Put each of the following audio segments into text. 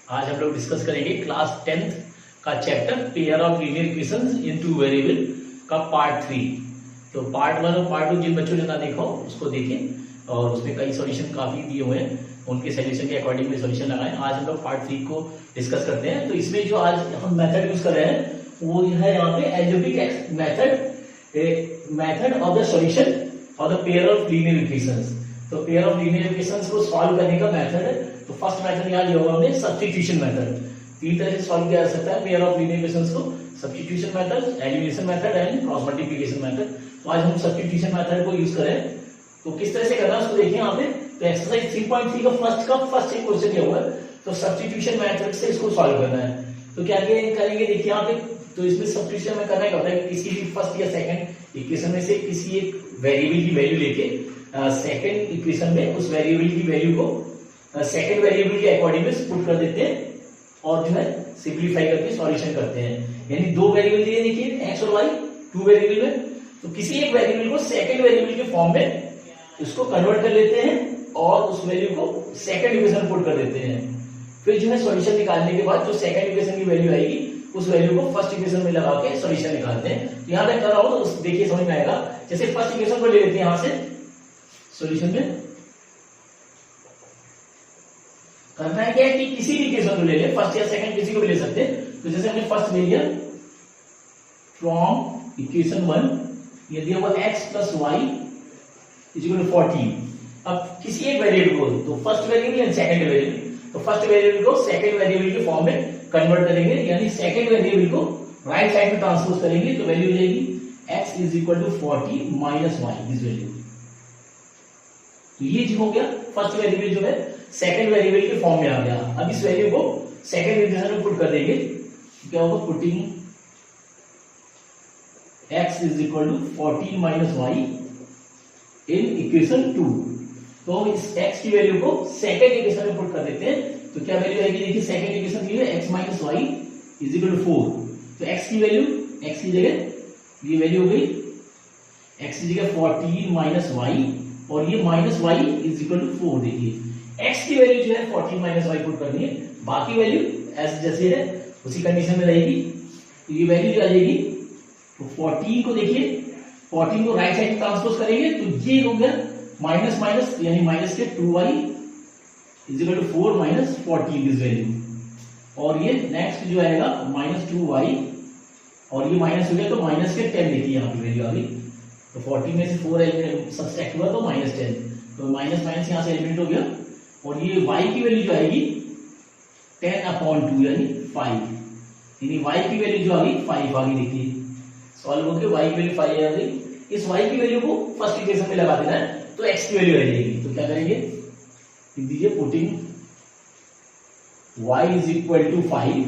आज हम लोग डिस्कस करेंगे क्लास 10th का chapter pair of linear equations in two variable का पार्ट 3। तो पार्ट 1 और पार्ट 2 जिन बच्चों ने ना देखा हो उसको देखें और उसमें कई सॉल्यूशन काफी दिए हुए हैं, उनके सॉल्यूशन के अकॉर्डिंग में सॉल्यूशन लगाएं। आज हम लोग पार्ट 3 को डिस्कस करते हैं। तो इसमें जो आज हम मेथड यूज कर रहे हैं वो है यहाँ पे algebraic method of the solution of the pair of linear equations. तो पेयर ऑफ लीनियर इक्वेशंस को सॉल्व करने का मेथड है। तो फर्स्ट मेथड यहाँ लिया हुआ हमने सब्स्टिट्यूशन मेथड। तीन तरह से सॉल्व किया जा सकता है पेयर ऑफ लीनियर इक्वेशंस को, substitution method, elimination method and cross multiplication method. तो आज हम सब्स्टिट्यूशन मेथड को यूज करें। तो किस तरह से करना है उसको देखिए यहाँ पे। तो एक्सरसाइज 3.3 का फर्स्ट एक क्वेश्चन दिया हुआ है। तो सब्स्टिट्यूशन मेथड से इसको सॉल्व करना है। तो क्या करेंगे देखिए यहाँ पे। तो इसमें सब्स्टिट्यूशन में करना क्या होता है, किसी भी फर्स्ट या सेकंड इक्वेशन में से किसी एक वेरिएबल की वैल्यू लेके सेकंड इक्वेशन में उस वेरिएबल की वैल्यू को सेकंड वेरिएबल के अकॉर्डिंग में पुट कर देते हैं और जो है सिंपलीफाई करके सॉल्यूशन करते हैं। यानी दो वेरिएबल दिए देखिए एक्स और वाई, टू वेरिएबल में। तो किसी एक वेरिएबल को सेकंड वेरिएबल के फॉर्म में उसको कन्वर्ट कर लेते हैं और उस वैल्यू को सेकंड इक्वेशन पुट कर देते हैं। फिर जो है सॉल्यूशन निकालने के बाद जो सेकंड इक्वेशन की वैल्यू आएगी उस वैल्यू को फर्स्ट इक्वेशन में लगा के सॉल्यूशन निकालते हैं। तो यहाँ तक कर रहा हूं तो देखिए समझ में आएगा। जैसे फर्स्ट इक्वेशन को ले लेते हैं यहां से सॉल्यूशन में। करना है क्या है कि किसी भी इक्वेशन को ले ले, फर्स्ट या सेकंड किसी को भी ले सकते हैं। तो जैसे हमने फर्स्ट ले लिया फ्रॉम इक्वेशन 1, ये दिया हुआ x plus y is equal to 14। अब किसी एक वेरिएबल को, तो फर्स्ट वेरिएबल या सेकंड वेरिएबल, तो फर्स्ट वेरिएबल को सेकंड वेरिएबल के फॉर्म में कन्वर्ट करेंगे। यानी सेकंड वेरिएबल को राइट साइड में ट्रांसपोज करेंगे तो वैल्यू हो जाएगी x is equal to 40 minus y, this value. तो ये जो हो गया फर्स्ट वेरिएबल जो है सेकंड वेरिएबल के फॉर्म में आ गया। अब इस वैल्यू को सेकंड इक्वेशन में पुट कर देंगे। क्या होगा, putting x is equal to 14 minus y in equation 2। तो हम इस x की वैल्यू को सेकंड इक्वेशन में पुट कर देते हैं। तो क्या वैल्यू आएगी देखिए, सेकंड इक्वेशन की है x minus y is equal to 4। तो x की वैल्यू, x की जगह ये वैल्यू हो गई x की जगह 14 माइनस वाई और ये minus y is equal to 4। देखिए x की वैल्यू जो है 14 माइनस वाई पुट करनी है, बाकी वैल्यू एस जैसे है उसी कंडीशन में रहेगी। तो ये वैल्यू जो आ जाएगी, तो 14 को देखिए, 14 को राइट साइड ट्रांसपोज करेंगे तो ये हो गया माइनस माइनस, यानी माइनस के 2y is equal to 4 minus 14 this value. और ये नेक्स्ट जो आएगा माइनस 2y और ये माइनस हो गया तो माइनस के 10 देखिए यहाँ की वैल्यू आ गई। तो 14 में से 4 सब्सट्रैक्ट हुआ तो माइनस 10, तो माइनस माइनस यहाँ से एलिमिनेट हो गया। और ये y की वैल्यू जो आएगी 10/2 यानी 5, यानी y की वैल्यू जो आ गई 5 आ गई। देखिए सॉल्व होकर y की वैल्यू 5 आ गई। इस y की वैल्यू को फर्स्ट इक्वेशन में लगा देना है तो x की वैल्यू आ जाएगी। तो क्या करेंगे, लिख दीजिए putting y is equal to 5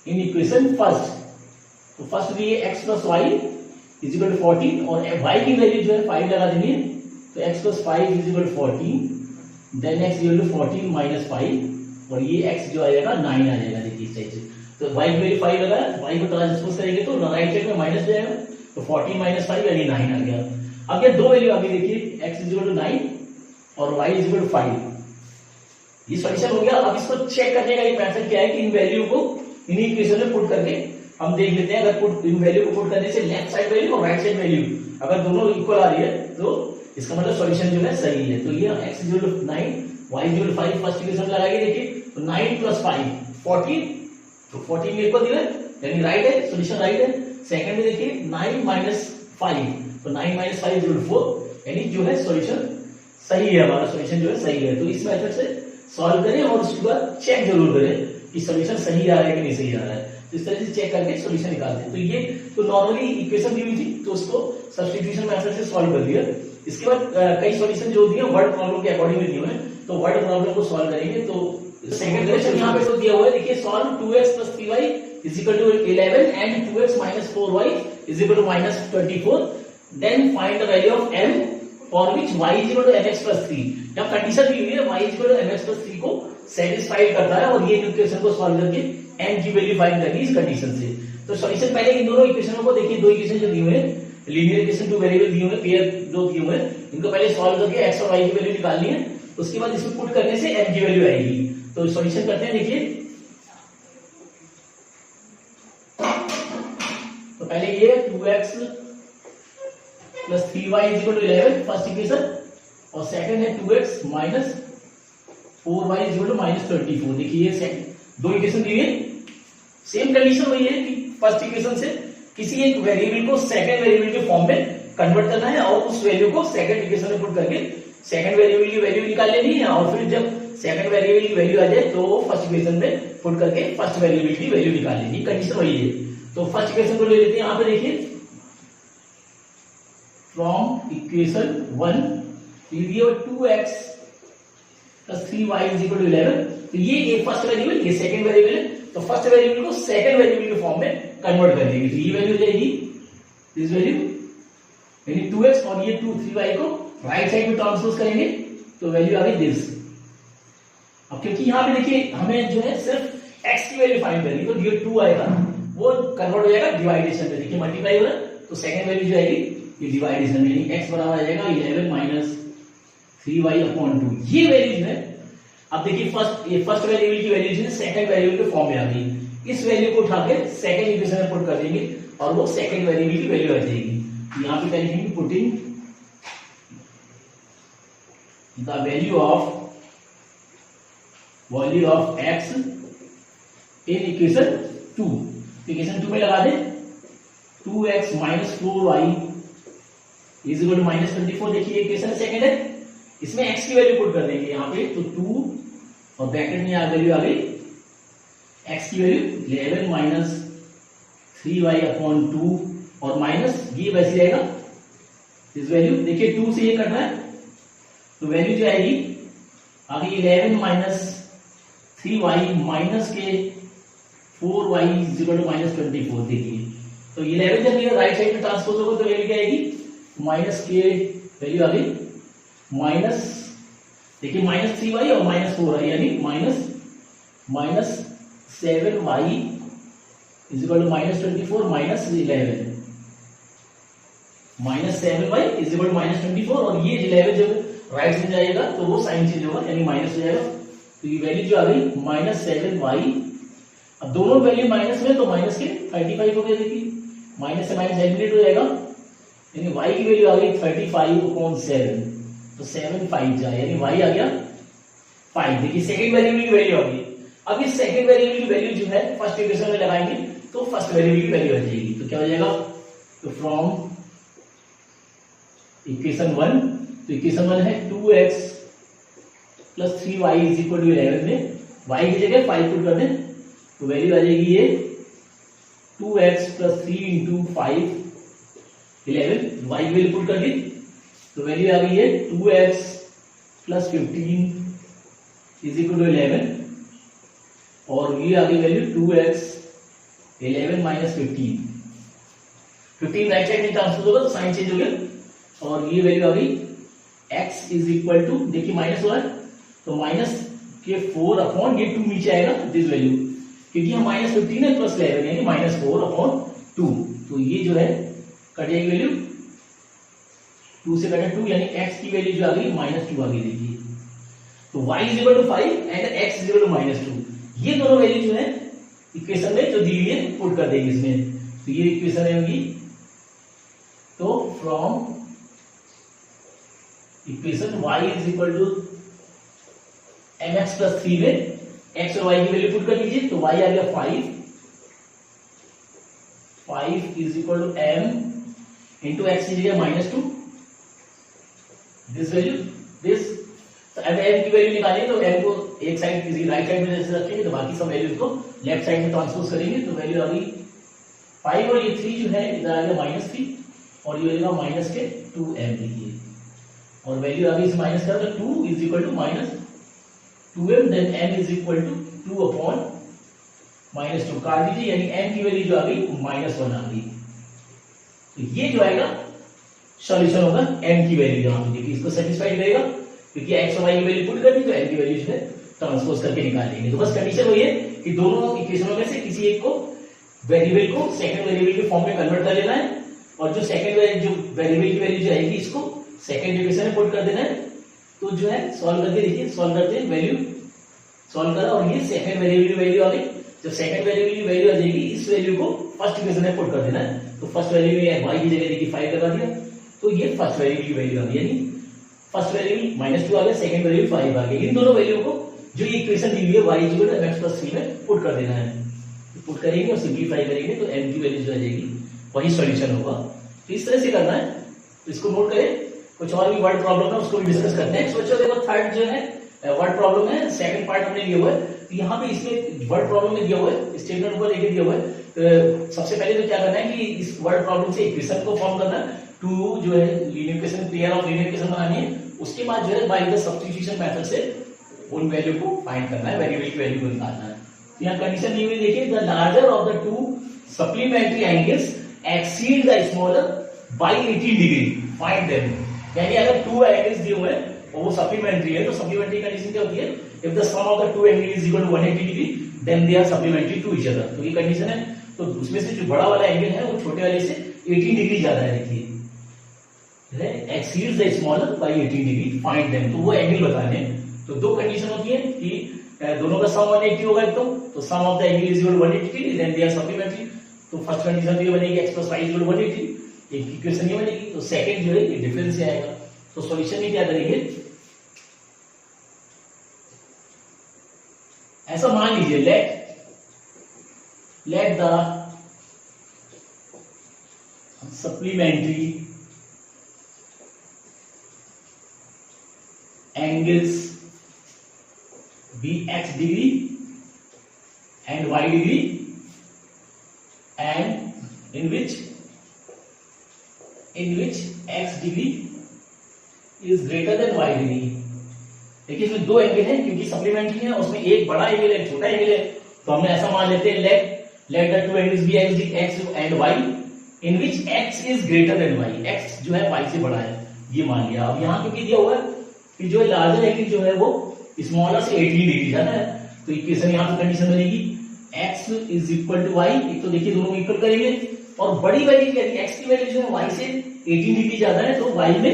in equation first. तो फर्स्ट दिए x plus y is equal to 14 और y की वैल्यू जो है 5 लगा देंगे। तो x plus 5 is equal to 14, then x equal to 14 minus 5 और ये x जो आएगा 9 आ जाएगा। देखिए इस साइड से तो y की वैल्यू 5 लगा, y को ट्रांसपोज करेंगे तो राइट साइड में माइनस जाएगा। तो 14 माइनस 5 यानी 9 आ गया। अब ये दो वैल्यू आ गई देखिए, x इज इक्वल टू 9 और y इज इक्वल टू 5। ये सॉल्यूशन हो गया। अब इसको चेक करने का एक मेथड क्या है कि इन वैल्यू को इन्हीं इक्वेशन में पुट करके हम देख लेते हैं। अगर पुट इन वैल्यू को पुट करने से लेफ्ट साइड वैल्यू और राइट साइड वैल्यू अगर दोनों इक्वल आ रही है तो इसका मतलब सॉल्यूशन जो है सही है। तो ये x is equal to 9, y is equal to 5 first equation लगाएंगे। देखिए तो 9 प्लस 5 14, तो 14 में इक्वल दिया यानी राइट है, सॉल्यूशन राइट है। सेकंड में देखिए 9 माइनस 5, तो 9 माइनस 5 इज इक्वल टू 4, यानी जो है सॉल्यूशन सही है, हमारा सॉल्यूशन जो है सही है। तो इस मेथड से सॉल्व करें और उसके बाद चेक जरूर करें कि सॉल्यूशन सही आ रहा है कि नहीं सही आ रहा है। तो इस तरह से चेक करके सॉल्यूशन निकालते हैं। तो ये तो नॉर्मली इक्वेशन दी हुई थी तो उसको सब्स्टिट्यूशन मेथड से सॉल्व कर दिया। इसके बाद कई सॉल्यूशन जो दिए वर्ड प्रॉब्लम के अकॉर्डिंग में दिए हुए हैं, तो वर्ड प्रॉब्लम को सॉल्व करेंगे। तो सेकंड क्वेश्चन यहाँ पे तो दिया हुआ है, देखिए solve 2x plus 3y is equal to 11 and 2x minus 4y is equal to minus 24, then find the value of m for which y is equal to mx plus 3। जब condition दी हुई है y is equal to mx plus 3 को satisfied करता है और ये equation को सॉल्व करके m की वैल्यू फाइंड करनी इस कंडीशन से। तो सॉल्यूशन पहले इन दोनों इक्वेशनों को देखिए, दो इक्वेशन जो दिए हुए हैं लीनियर इक्वेशन टू वेरिएबल दिए हुए, पेयर जो दिए हुए हैं, इनको पहले सॉल्व करके x और y की वैल्यू निकालनी है। उसके बाद इसको पुट करने से m की वैल्यू आएगी। तो सॉल्यूशन करते हैं, देखिए। तो पहले ये 2x plus 3y is equal to 11 first equation, और सेकंड है 2x minus 4y is equal to minus 24। देखिए दो इक्वेशन दी है, सेम कंडीशन वही है कि फर्स्ट इक्वेशन से किसी एक वेरिएबल को सेकंड वेरिएबल के फॉर्म में कन्वर्ट करना है और उस वैल्यू को सेकंड इक्वेशन में पुट करके सेकंड वेरिएबल की वैल्यू निकाल लेनी है, और फिर जब सेकंड वेरिएबल की वैल्यू आ जाए तो फर्स्ट इक्वेशन में पुट करके फर्स्ट वेरिएबल की वैल्यू निकाल लेनी। कंडीशन वही है। तो फर्स्ट इक्वेशन को ले लेते हैं, यहां पे देखिए फ्रॉम इक्वेशन 1 दिए 2x plus 3y is equal to 11। तो ये फर्स्ट वेरिएबल, ये सेकंड वेरिएबल है, तो फर्स्ट वेरिएबल को सेकंड वेरिएबल के फॉर्म में कन्वर्ट कर देंगे। तो ये वैल्यू हो जाएगी दिस वैल्यू, यानी 2x, और ये 3y को राइट साइड में ट्रांसपोज करेंगे तो वैल्यू आ गई दिस। अब क्योंकि यहां पे देखिए हमें जो है सिर्फ x की वैल्यू फाइंड करनी, तो ये 2 आएगा वो कन्वर्ट हो जाएगा डिवाइडेशन में, देखिए मल्टीप्लाई हो रहा है, तो सेकंड वैल्यू जो आएगी ये डिवाइडेशन में, यानी x बराबर आ जाएगा 11 माइनस 3y अपॉन 2। ये वैल्यू जो है, अब देखिए फर्स्ट वेरिएबल की वैल्यू जो है सेकंड वेरिएबल के फॉर्म में आ गई। इस वैल्यू को उठा के सेकंड इक्वेशन में पुट कर देंगे और वो सेकंड वेरिएबल की वैल्यू आ जाएगी। यहां पे करेंगे putting the value of x in equation 2। Equation 2 में लगा दें 2x minus 4y is equal to minus 24। देखिए इक्वेशन सेकंड है, इसमें x की वैल्यू पुट कर देंगे यहां पे, तो 2 और ब्रैकेट में वैल्यू आ गई x की वैल्यू 11 माइनस 3y अपॉन 2, और माइनस ये वैसे रहेगा इस वैल्यू, देखिए 2 से ये कट रहा है तो वैल्यू जो आएगी आगे 11 माइनस 3y माइनस के 4y is equal to minus 24। देखिए तो 11 जब ये राइट साइड में ट्रांसपोज होगा तो वैल्यू क्या आएगी, माइनस के वैल्यू आ गई माइनस, देखिए माइनस 3y और माइनस 4y, यानी minus 7y is equal to minus 24 minus 11, minus 7y is equal to minus 24, और ये 11 जब राइट में जाएगा तो वो साइन चेंज होगा, यानी माइनस हो जाएगा। तो ये वैल्यू जो आ गई माइनस 7y, अब दोनों वैल्यू माइनस में तो माइनस के 35 हो गया, देखिए माइनस से माइनस एलिमिनेट हो जाएगा, यानी y की वैल्यू आ गई 35/7, तो 7 5 जाए, यानी y आ गया 5। देखिए सेकंड वेरिएबल की वैल्यू आ गई। अब इस सेकंड वेरिएबल की वैल्यू जो है फर्स्ट इक्वेशन में लगाएंगे तो फर्स्ट वेरिएबल की वैल्यू आ जाएगी। तो क्या हो जाएगा, तो फ्रॉम इक्वेशन 1, तो इक्वेशन 1 है 2x plus 3y is equal to 11 में y की जगह 5 पुट कर दें तो वैल्यू आ जाएगी ये 2x प्लस 3 इंटू 5 11, y की वैल्यू पुट कर दी तो वैल्यू आ गई है 2x plus 15 is equal to 11, और ये आ गई value 2x 11 minus 15 right side में ट्रांसपोज होगा तो साइन चेंज हो गया, और ये वैल्यू आ गई x इज इक्वल टू, देखिए माइनस हो रहा है तो माइनस के 4 अपॉन ये 2 नीचे आएगा दिस वैल्यू, क्योंकि यहाँ माइनस 15 है प्लस 11 यानी माइनस 4 अपॉन 2, तो ये जो है कट जाएगी वैल्यू 2 से कटे 2, यानी x की वैल्यू जो आ गई माइनस 2 आ गई। देखिए तो y is equal to 5 and x is equal to minus 2, ये दोनों वैल्यू जो है इक्वेशन में जो दी हुई है पुट कर देंगे इसमें, तो ये इक्वेशन होगी। तो from equation y is equal to mx plus 3 में x और y की वैल्यू पुट कर लीजिए तो y आ गया 5 is equal to m into x की जगह माइनस 2 दिस वैल्यू दिस। तो अब m की वैल्यू निकालेंगे तो m को एक साइड किसी राइट साइड में जैसे रखेंगे तो बाकी सब वैल्यूज को लेफ्ट साइड में ट्रांसपोज करेंगे तो वैल्यू आ गई 5, और ये 3 जो है इधर आ गया माइनस 3 और ये वैल्यू माइनस के 2m लिखिए, और वैल्यू आ गई इसे माइनस कर तो 2 is equal to minus 2m, then m is equal to 2 upon minus 2 काट दीजिए, यानी m की वैल्यू जो आ गई माइनस 1 आ गई। तो ये जो आएगा सॉल्यूशन होगा m की वैल्यू, यहां पे देखिए इसको सेटिस्फाइड करेगा क्योंकि x और y की वैल्यू पुट कर दी तो m की वैल्यू जो है ट्रांसपोज करके निकाल लेंगे। तो बस कंडीशन वही है कि दोनों इक्वेशनों में से किसी एक को वेरिएबल को सेकंड वेरिएबल के फॉर्म में कन्वर्ट कर लेना है, और जो सेकंड वेरिएबल की वैल्यू जो आएगी इसको सेकंड इक्वेशन में पुट कर देना है। तो जो है सॉल्व करके देखिए, सॉल्व करते हैं वैल्यू सॉल्व करा और ये सेकंड वेरिएबल की वैल्यू आ गई। जब सेकंड वेरिएबल की वैल्यू आ जाएगी, इस वैल्यू को फर्स्ट इक्वेशन में पुट कर देना है। तो फर्स्ट वैल्यू में y की जगह देखिए 5 लगा दिया, तो ये फर्स्ट वेरिएबल की वैल्यू आ गई, यानी फर्स्ट वेरिएबल -2 आ गया, सेकंड वेरिएबल 5 आ गया। इन दोनों वैल्यू को जो ये इक्वेशन दी हुई है y = mx + 3 में पुट कर देना है। पुट करेंगे और सिंपलीफाई करेंगे तो m की वैल्यू जो आ जाएगी वही सॉल्यूशन होगा। तो इस तरह से करना है, तो इसको नोट करें। कुछ और भी वर्ड प्रॉब्लम है उसको भी डिस्कस करते हैं। सोचो देखो थर्ड जो है वर्ड प्रॉब्लम है, सेकंड पार्ट हमने लिया हुआ है। तो यहाँ पे इसमें वर्ड प्रॉब्लम में दिया हुआ है, स्टेटमेंट ऊपर लिखे दिया हुआ है। सबसे पहले तो क्या करना है कि इस वर्ड प्रॉब्लम से इक्वेशन को फॉर्म करना है। टू जो है linear equation, pair of linear equation बनानी है। उसके बाद जो है बाय द सब्स्टिट्यूशन मेथड से उन वैल्यू को फाइंड करना है, वेरिएबल की वैल्यू को निकालना है। तो यहाँ कंडीशन दी हुई देखिए, the larger of the to supplementary angles exceed the smaller by 18 degree, find them. यानी अगर टू एंगल्स दिए हुए हैं और वो सप्लीमेंट्री है, तो सप्लीमेंट्री कंडीशन क्या होती है? If the sum of the two angle is equal to 180 degree then they are supplementary to each other. तो ये कंडीशन है। तो उसमें से जो बड़ा वाला एंगल है वो छोटे वाले से 18 डिग्री ज्यादा है। देखिए exceeds the smaller by 18 degree, find them. तो वो एंगल बताने हैं। तो दो कंडीशन होती है कि दोनों का सम 180 होगा एकदम, तो sum of the angle is equal to 180 degree then they are supplementary. तो फर्स्ट कंडीशन ये बनेगी x + y = 180, एक इक्वेशन ये बनेगी। तो सेकंड जो है ये डिफरेंस से आएगा। तो सॉल्यूशन में क्या करेंगे, ऐसा मान लीजिए let the supplementary angles be x degree and y degree and in which x degree is greater than y degree। देखिए इसमें दो एंगल हैं, क्योंकि सप्लीमेंट्री है, उसमें एक बड़ा एंगल है, छोटा एंगल है। तो हमने ऐसा मान लेते हैं let the two angles be x and y in which x is greater than y, x जो है y से बड़ा है, ये मान लिया। अब यहाँ क्योंकि दिया हुआ है कि जो है लार्जर एंगल जो है वो स्मॉलर से 18 डिग्री ज्यादा है, तो इक्वेशन यहाँ पे कंडीशन बनेगी x is equal to y। एक तो देखिए दोनों इक्वल करेंगे, और बड़ी वैल्यू क्या है, x की वैल्यू जो है y से 18 डिग्री ज्यादा है, तो y में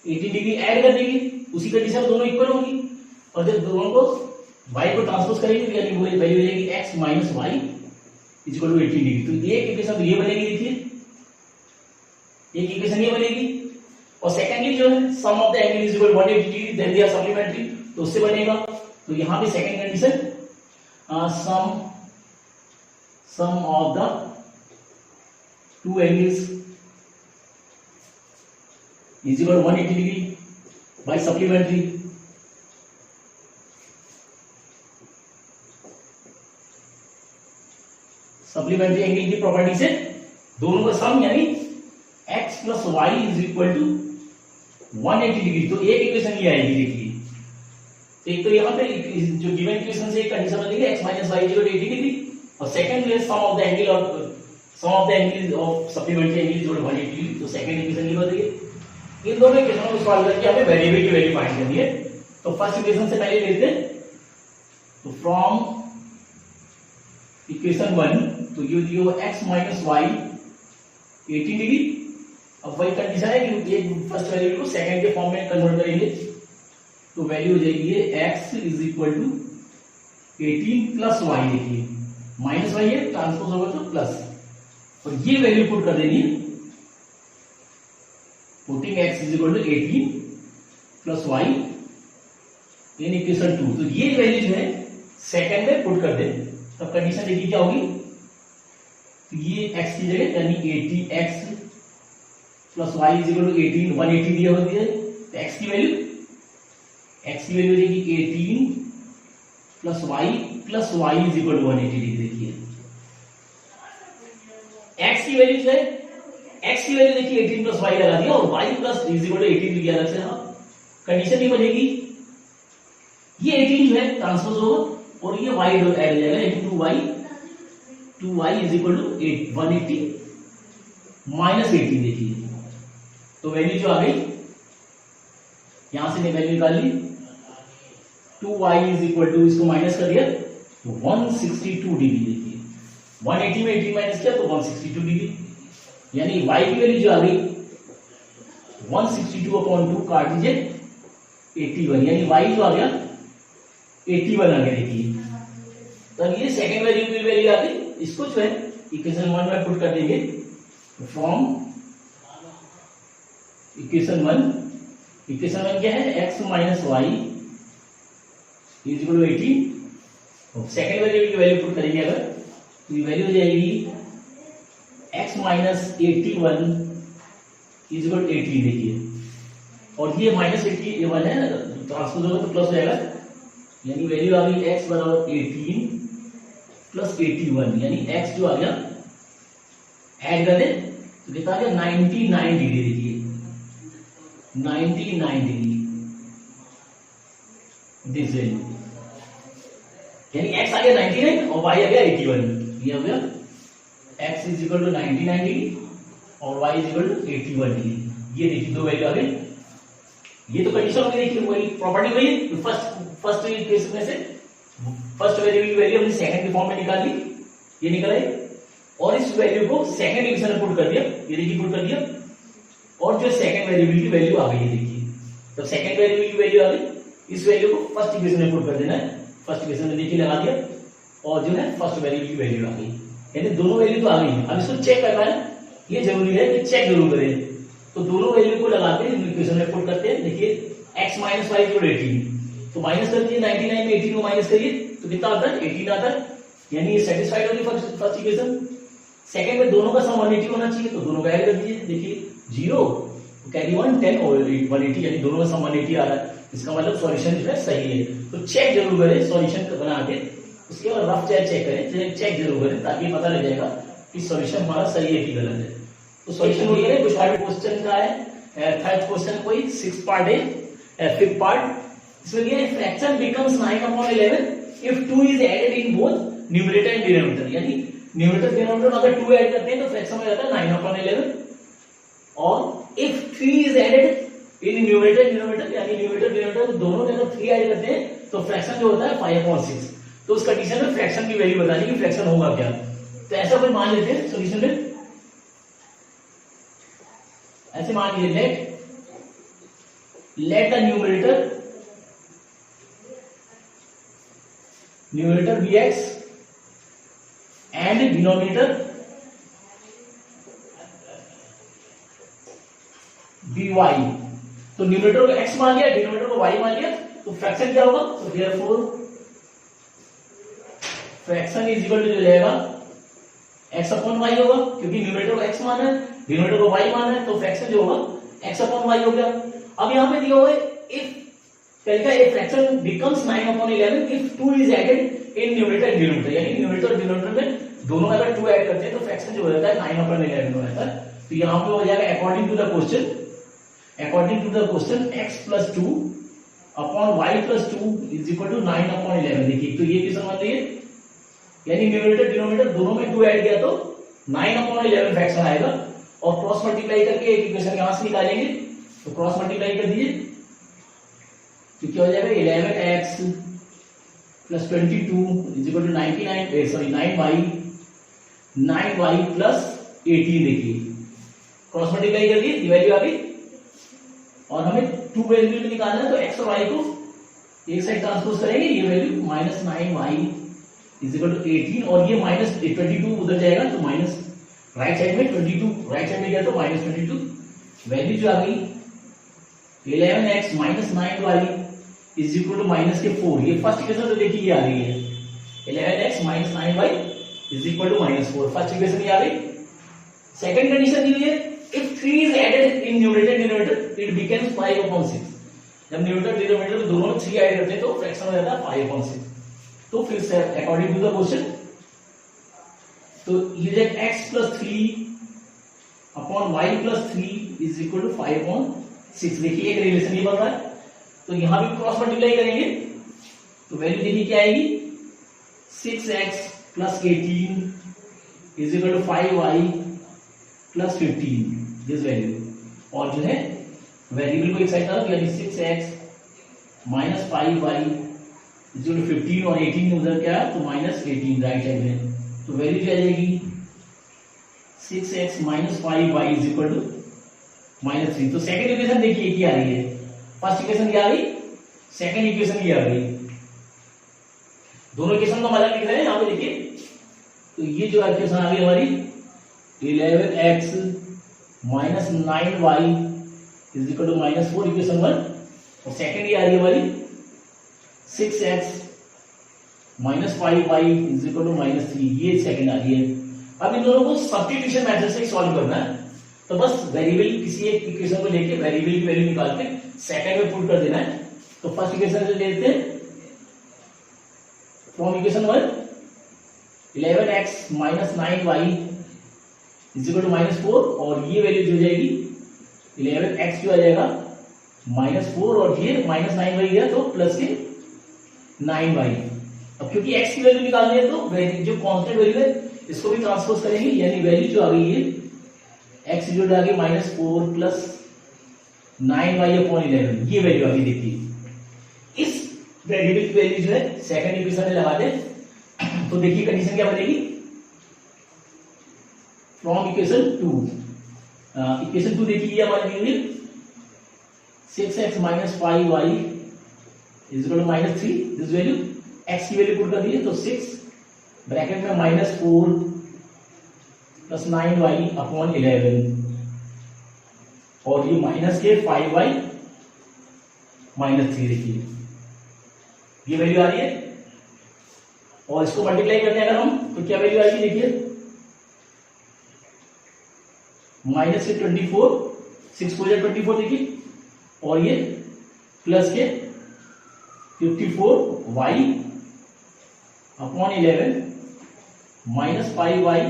18 डिग्री ऐड कर देंगे, उसी कंडीशन में दोनों इक्वल होंगी। और जब दोनों को y को ट्रांसपोज करेंगे तो यानी वो वैल्यू हो जाएगी x - y is equal to 18 degree. तो एक इक्वेशन तो ये बनेगी, देखिए एक इक्वेशन ये बनेगी। और सेकेंडली जो है sum of the angle is equal to 180 degree then they are supplementary, तो उससे बनेगा। तो यहाँ पे second condition sum of the two angles is equal to 180 degree by supplementary। Supplementary angle की प्रॉपर्टी से दोनों का सम यानी x + y is equal to 180 degree. तो एक इक्वेशन ये आएगी, देखिए एक तो यहाँ पे जो गिवन इक्वेशन से एक कंडीशन बनेगी x - y = 80 डिग्री, और सेकंड है sum of the angle of supplementary angle is 180 degree. तो सेकंड इक्वेशन ये बनेगी। इन दोनों इक्वेशनों को सॉल्व करके हमें वेरिएबल की वैल्यू फाइंड करनी है। तो फर्स्ट इक्वेशन से पहले लेते हैं, तो फ्रॉम इक्वेशन 1 तो ये दियो x - y 80 डिग्री। अब वही कंडीशन है कि एक फर्स्ट वेरिएबल को सेकंड के फॉर्म में कन्वर्ट करेंगे, तो वैल्यू हो जाएगी ये x is equal to 18 plus y। देखिए माइनस y है, ट्रांसपोज होगा तो प्लस, और ये वैल्यू पुट कर देनी है, putting x is equal to 18 plus y in equation 2। तो ये वैल्यू जो है सेकंड में पुट कर दे, तब कंडीशन देखिए क्या होगी। तो ये x की जगह यानी 80x plus y is equal to 18 180 दिया होती है, तो x की वैल्यू हो जाएगी 18 plus y is equal to 180 degree. देखिए x की वैल्यू जो है, x की वैल्यू देखिए 18 प्लस y लगा दिया, और y plus is equal to 18 लिया अलग से। हाँ कंडीशन ये बनेगी, ये 18 जो है ट्रांसपोज होगा और ये y ऐड हो जाएगा, यानी 2y is equal to 180 minus 18। देखिए तो वैल्यू जो आ गई, यहां से वैल्यू निकाल ली, 2y इज इक्वल टू, इसको माइनस कर दिया तो 162 डिग्री। देखिए 180 में 18 माइनस किया तो 162 डिग्री, यानी y की वैल्यू जो आ गई 162/2 काट दीजिए 81, यानी y जो आ गया 81 आ गया देखिए। तो ये सेकंड वेरिएबल वैल्यू आ गई, इसको जो है इक्वेशन 1 में पुट कर देंगे। फ्रॉम इक्वेशन 1 क्या है, x minus y is equal to 18। Second variable की वैल्यू पुट करेंगे अगर, तो ये वैल्यू हो जाएगी x minus 81 is equal to 18 देखिए। और ये माइनस 81 है, ट्रांसपोज होगा तो प्लस हो जाएगा, यानी वैल्यू आ गई x बराबर 18 प्लस 81, यानी x जो आ गया ऐड कर दे तो कितना आ गया 99 डिग्री देखिए, 99 डिग्री दिस वैल्यू, यानी x आ गया 99 और y आ गया 81। ये हो गया x is equal to 99 degree और y is equal to 81 degree. ये देखिए दो वैल्यू आ गई। ये तो कंडीशन हो गई, देखिए वही प्रॉपर्टी वही फर्स्ट केस में से फर्स्ट वेरिएबल की वैल्यू हमने सेकंड के फॉर्म में निकाल ली, ये निकल आई, और इस वैल्यू को सेकंड इक्वेशन में पुट कर दिया, ये देखिए पुट कर दिया, और जो सेकंड वेरिएबल की वैल्यू आ गई है देखिए। तो सेकंड वेरिएबल की वैल्यू आ गई, इस वैल्यू को फर्स्ट इक्वेशन में पुट कर देना है, फर्स्ट इक्वेशन में देखिए लगा दिया, और जो है फर्स्ट वेरिएबल की वैल्यू आ गई, यानी दोनों वैल्यू तो आ गई। अब इसको चेक करना है, ये जरूरी है कि चेक जरूर करें। तो दोनों वैल्यू को लगाते हैं, इक्वेशन में पुट करते हैं। देखिए x माइनस वाई इक्वल 18, तो माइनस कर दीजिए 99 में 18 को माइनस करिए तो कितना आता है 18 आता है, यानी ये सेटिस्फाइड होगी फर्स्ट इक्वेशन। सेकंड में दोनों का सम 180 होना चाहिए, तो दोनों का ऐड कर दीजिए, देखिए 0 कैरी 1 10 और 180, यानी दोनों का सम 180 आ रहा है, इसका मतलब सॉल्यूशन जो है सही है। तो चेक जरूर करें सॉल्यूशन बना के, उसके बाद रफ चेक करें, चेक जरूर करें ताकि पता लग जाएगा कि सॉल्यूशन हमारा सही है कि गलत है। तो सॉल्यूशन हो गया, कुछ पार्ट क्वेश्चन का है, थर्ड क्वेश्चन कोई 6 पार्ट है, 5th पार्ट इसमें दिया है fraction becomes 9/11 if 2 is added in both numerator and denominator, यानी न्यूमरेटर डिनोमिनेटर में अगर 2 ऐड करते हैं तो फ्रैक्शन हो जाता है 9/11, और if 3 is added in numerator denominator, यानी न्यूमरेटर डिनोमिनेटर दोनों में अगर 3 ऐड करते हैं तो फ्रैक्शन जो होता है 5/6। तो उस कंडीशन में फ्रैक्शन की वैल्यू बतानी कि फ्रैक्शन होगा क्या। तो ऐसा कोई मान लेते हैं सॉल्यूशन में, ऐसे मान लीजिए let the numerator be x and denominator be y। तो न्यूमरेटर को x मान लिया, डिनोमिनेटर को y मान लिया, तो फ्रैक्शन क्या होगा, तो therefore fraction is equal to हो जाएगा x अपॉन y होगा, क्योंकि न्यूमरेटर को x माना है, डिनोमिनेटर को y माना है, तो फ्रैक्शन जो होगा x अपॉन y हो गया। अब यहां पे दिया हुआ है इफ क्या लिखा है, fraction becomes 9/11 if 2 is added in numerator and denominator, यानी न्यूमरेटर और डिनोमिनेटर में दोनों में अगर 2 ऐड करते हैं तो फ्रैक्शन जो हो जाता है 9/11 हो जाता है। तो यहां पे हो जाएगा according to the question x + 2 upon y + 2 is equal to 9/11। देखिए तो ये किस मान लीजिए, यानी न्यूमरेटर डिनोमिनेटर दोनों में 2 ऐड किया तो 9/11 फ्रैक्शन आएगा, और क्रॉस मल्टीप्लाई करके एक इक्वेशन यहां से निकालेंगे, तो क्रॉस मल्टीप्लाई कर दीजिए तो क्या हो जाएगा 11x + 22 is equal to 9y + 18। देखिए क्रॉस मल्टीप्लाई कर दिए, ये वैल्यू आ गई, और हमें 2 वैल्यू निकालना है, तो x और y को एक साइड ट्रांसपोज करेंगे, ये value -9y is equal to 18, और ये -22 उधर जाएगा तो माइनस राइट साइड में 22, राइट साइड में गया तो -22, वैल्यू जो आ गई 11x - 9y is equal to -4। ये फर्स्ट इक्वेशन तो देखिए ये आ गई है, 11x - 9y is equal to -4, first equation ये आ गई। सेकंड कंडीशन दी है if 3 is added in numerator denominator it becomes 5/6, जब न्यूमरेटर डिनोमिनेटर में दोनों में 3 ऐड करते हैं तो फ्रैक्शन हो जाता है 5/6। तो फिर से अकॉर्डिंग टू द क्वेश्चन, तो ये x + 3 upon y + 3 is equal to 5/6। देखिए एक रिलेशन ये बन रहा है, तो यहां भी क्रॉस मल्टीप्लाई करेंगे तो वैल्यू देखिए क्या आएगी, 6x + 18 is equal to 5y + 15, this value, और जो है वेरिएबल को एक साइड तरफ, यानी 6x - 5y is equal to 15, और 18 उधर क्या है तो -18 राइट साइड में, तो वैल्यू क्या आ जाएगी 6x - 5y is equal to -3। तो सेकंड इक्वेशन देखिए क्या आ रही है, फर्स्ट इक्वेशन क्या आ गई, सेकंड इक्वेशन ये आ गई, दोनों इक्वेशन को हम अलग लिख रहे हैं यहाँ पे देखिए। तो ये जो इक्वेशन आ गई हमारी 11x minus 9y is equal to -4 equation 1। और सेकंड ये आ रही है हमारी 6x minus 5y is equal to -3, ये सेकंड आ रही है। अब इन दोनों को सब्स्टिट्यूशन मेथड से सॉल्व करना है। तो बस वेरिएबल किसी एक इक्वेशन को लेके वेरिएबल की वैल्यू निकाल के सेकंड में पुट कर देना है। तो फर्स्ट इक्वेशन से लेते हैं from equation 1 11x minus 9y is equal to -4, और ये वैल्यू जो हो जाएगी 11x जो आ जाएगा -4 और ये -9y है तो प्लस के 9y। अब क्योंकि x की वैल्यू निकालनी है तो जो कांस्टेंट वैल्यू है इसको भी ट्रांसपोज करेंगे, यानी वैल्यू जो आ गई है x जो आ गई -4 प्लस 9y अपॉन 11, ये वैल्यू आ गई। देखिए इस वेरिएबल की वैल्यू जो है सेकंड इक्वेशन में लगा दे तो देखिए कंडीशन क्या बनेगी। फ्रॉम इक्वेशन 2, इक्वेशन 2 देखिए हमारी दी हुई 6x minus 5y is equal to -3। This value x की वैल्यू पुट कर दी है तो 6 ब्रैकेट में -4 प्लस 9y अपॉन 11, और ये माइनस के 5y -3। देखिए ये वैल्यू आ रही है, और इसको मल्टीप्लाई करते हैं अगर हम तो क्या वैल्यू आएगी। देखिए माइनस के 24, 6 को 24 देखिए, और ये प्लस के 54y upon 11 minus 5y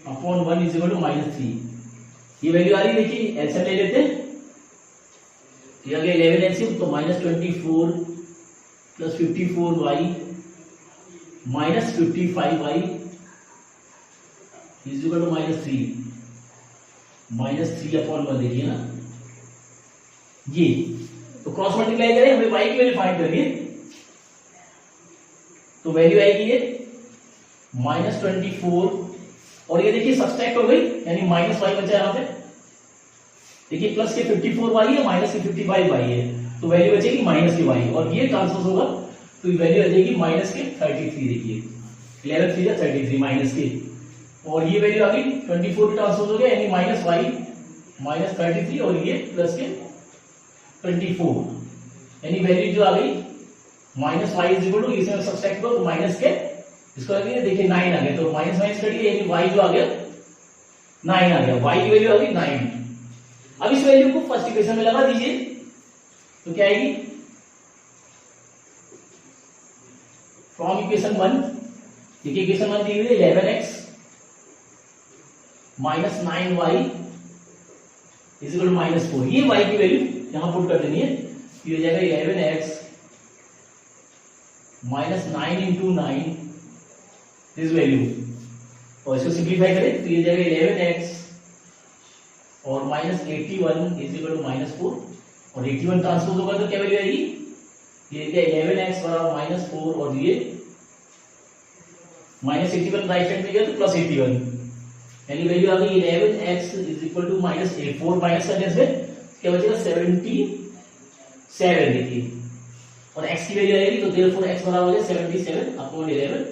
upon 1 is equal to -3, ये वैल्यू आ रही है। देखिए एलसीएम ले लेते हैं, ये आ गया 11 एलसीएम तो -24 plus 54y minus 55y is equal to -3 upon 1। देखिए ना ये तो क्रॉस मल्टीप्लाई करें, हमें y की वैल्यू फाइंड करनी है। तो वैल्यू आएगी ये -24, और ये देखिए सब्सट्रैक्ट हो गई यानी -y बचा यहाँ पे। देखिए प्लस के 54y है, माइनस के 55y है, तो वैल्यू बचेगी माइनस के y, और ये ट्रांसपोज होगा तो वैल्यू आ जाएगी माइनस के 33। देखिए 11 3 33 माइनस के, और ये वैल्यू आ गई 24 की ट्रांसपोज हो गया यानी -y माइनस 33, और ये प्लस के 24, यानी वैल्यू जो आ गई -y इज इक्वल टू इसमें सब्सट्रैक्ट करो तो माइनस के इसको आ गया। देखिए 9 आ गया, तो माइनस माइनस करिए यानी y जो आ गया 9 आ गया, y की वैल्यू आ गई 9। अब इस वैल्यू को फर्स्ट इक्वेशन में लगा दीजिए तो क्या आएगी। फ्रॉम इक्वेशन 1, देखिए इक्वेशन 1 दी हुई है 11x minus 9y is equal to -4, ये y की वैल्यू यहां पुट कर देनी है। ये हो जाएगा 11x minus 9 into 9 this value, और इसको सिंप्लीफाई करें तो ये जाएगा 11x और -81 इज इक्वल टू -4, और 81 ट्रांसपोज होगा तो क्या वैल्यू आएगी। ये 11x बराबर -4, और ये -81 राइट हैंड में गया तो +81, यानी वैल्यू आ गई 11x is equal to -4 minus करने से क्या बचेगा 77। देखिए और x की वैल्यू आएगी तो देयरफॉर x बराबर हो गया 77 अपॉन 11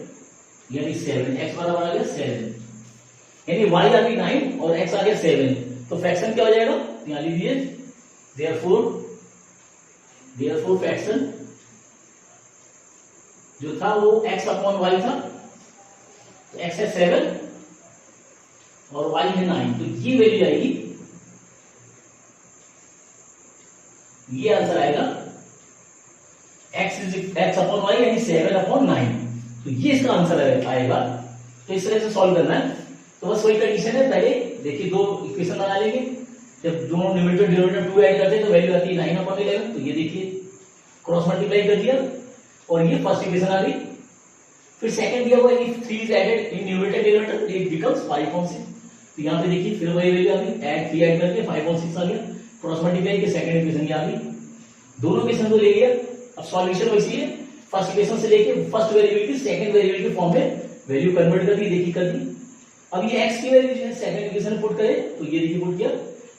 यानी 7, x बराबर आ गया 7, यानी y आ गई 9 और x आ गया 7, तो फ्रैक्शन क्या हो जाएगा यहां लीजिए देयरफॉर फ्रैक्शन जो था वो x अपॉन y था, तो x है 7 और y है 9, तो ये वैल्यू आएगी, ये आंसर आएगा x अपॉन y यानी 7 अपॉन 9, तो ये इसका आंसर आएगा। तो इस तरह से सॉल्व करना है। तो बस वही कंडीशन है, पहले देखिए दो इक्वेशन बना लेंगे, जब दोनों न्यूमरेटर डिनोमिनेटर 2 ऐड करते हैं तो वैल्यू आती है 9 अपॉन 11, तो ये देखिए क्रॉस मल्टीप्लाई कर दिया और ये फर्स्ट इक्वेशन आ गई। फिर सेकंड दिया हुआ है if 3 is added in numerator denominator it becomes 5/6, तो यहां पे देखिए फिर वही वैल्यू आ गई, ऐड 3 ऐड करके 5/6 आ गया, क्रॉस मल्टीप्लाई के सेकंड इक्वेशन ये आ गई। दोनों इक्वेशन को ले लिया, अब सॉल्यूशन वैसी है, फर्स्ट इक्वेशन से लेके फर्स्ट वेरिएबल की सेकंड वेरिएबल के फॉर्म में वैल्यू कन्वर्ट कर दी, देखिए कर दी। अब ये x की वैल्यू जो है सेकंड इक्वेशन में पुट करें तो ये देखिए पुट किया,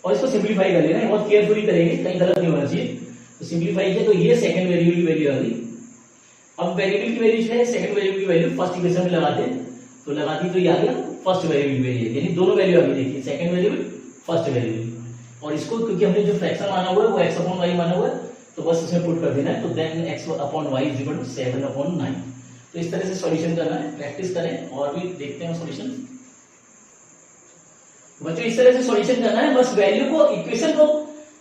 और इसको सिंपलीफाई कर लेना है, बहुत केयरफुली करेंगे, कहीं गलत नहीं होना चाहिए। तो सिंपलीफाई किया तो ये सेकंड वेरिएबल की वैल्यू आ गई अब वेरिएबल की वैल्यू जो है सेकंड वेरिएबल की वैल्यू फर्स्ट इक्वेशन में लगाते हैं, तो लगाती तो ये आ गया फर्स्ट वेरिएबल की वैल्यू, यानी दोनों वैल्यू अभी देखिए सेकंड वेरिएबल फर्स्ट वेरिएबल, और इसको क्योंकि हमने जो फ्रैक्शन माना हुआ है वो x अपॉन y माना हुआ है, तो बस इसमें पुट कर देना है, तो then x upon y is equal to 7 upon 9। तो इस तरह से सॉल्यूशन करना है, प्रैक्टिस करें और भी देखते हैं सॉल्यूशन। बच्चों इस तरह से सॉल्यूशन करना है, बस वैल्यू को इक्वेशन को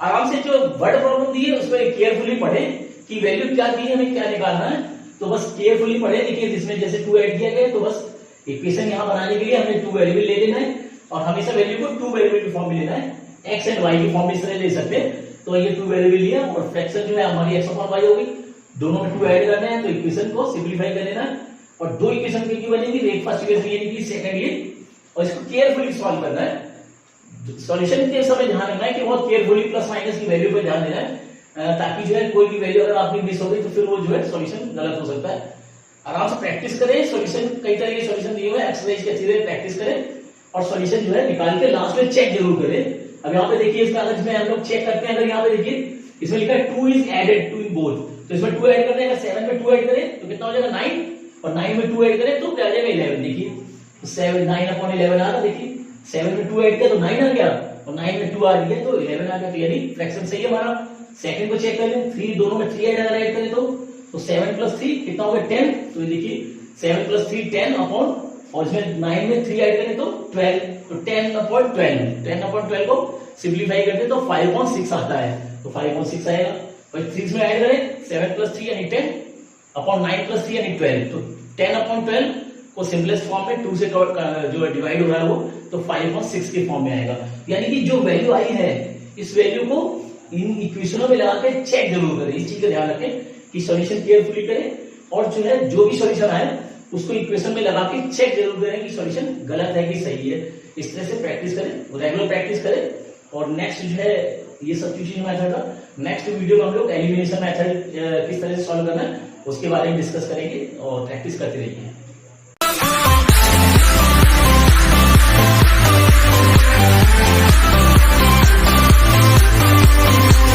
आराम से जो वर्ड प्रॉब्लम दी है उसमें केयरफुली पढ़े कि वैल्यू क्या दी है, हमें क्या निकालना है, तो बस केयरफुली पढ़े। देखिए जिसमें जैसे 2 ऐड किया गया तो बस इक्वेशन यहां बनाने के लिए हमें 2 वेरिएबल ले लेना है और हमेशा वैल्यू को 2 वेरिएबल की फॉर्म में लेना है, x एंड y की फॉर्म में इस तरह ले सकते हैं। तो ये 2 वेरिएबल लिया और फ्रैक्शन जो है हमारी x अपॉन y होगी, दोनों में 2 ऐड करना है, तो इक्वेशन को सिंपलीफाई कर लेना है और दो इक्वेशन की बनेगी, एक फर्स्ट इक्वेशन यानी कि सेकंड ये, और इसको केयरफुली सॉल्व करना है। सॉल्यूशन के समय ध्यान रखना है कि बहुत केयरफुली प्लस माइनस की वैल्यू पर ध्यान देना है, ताकि जो है कोई भी वैल्यू अगर आपकी मिस हो गई तो फिर वो जो है सॉल्यूशन गलत हो सकता है। आराम से प्रैक्टिस करें, सॉल्यूशन कई तरह के सॉल्यूशन दिए हुए हैं, एक्सरसाइज के अच्छी तरह प्रैक्टिस करें और सॉल्यूशन जो है निकाल के लास्ट में चेक जरूर करें। अब यहाँ पे देखिए इसका अगर इसमें हम लोग चेक करते हैं, अगर यहाँ पे देखिए इसमें लिखा है 2 is added to in both, तो इसमें 2 ऐड करते हैं, अगर 7 में 2 ऐड करें तो कितना हो जाएगा 9, और 9 में 2 ऐड करें तो क्या आ जाएगा 11। देखिए 7 9 अपॉन 11 आ रहा, देखिए 7 में 2 ऐड किया तो 9 आ गया और 9 में 2 आ रही है तो 11 आ गया, तो यानी फ्रैक्शन सही है हमारा। सेकंड को चेक कर लें, 3 दोनों में 3 अगर ऐड करें तो 7 प्लस 3 कितना हो गया 10, तो देखिए 7 प्लस 3 10 अपॉन, और इसमें 9 में 3 ऐड करें तो 12, तो 10 अपॉन 12 को सिंपलीफाई करते तो 5.6 आता है, तो 5.6 आएगा। और 3 में ऐड करें 7 प्लस 3 यानी 10 अपॉन 9 प्लस 3 यानी 12, तो 10 अपॉन 12 को सिंपलेस्ट फॉर्म में 2 से जो डिवाइड हो रहा है वो तो 5.6 के फॉर्म में आएगा। यानी कि जो वैल्यू आई है इस वैल्यू को इन इक्वेशनों में लगा के चेक जरूर करें, इस चीज का ध्यान रखें कि सॉल्यूशन केयरफुली करें और जो है जो भी सॉल्यूशन आए उसको इक्वेशन में लगा के चेक जरूर करें कि सॉल्यूशन गलत है कि सही है। इस तरह से प्रैक्टिस करें, रेगुलर प्रैक्टिस करें, और नेक्स्ट जो है ये सब्स्टिट्यूशन मेथड का नेक्स्ट वीडियो में हम लोग एलिमिनेशन मेथड किस तरह से सॉल्व करना है उसके बारे में डिस्कस करेंगे और प्रैक्टिस करते रहिए।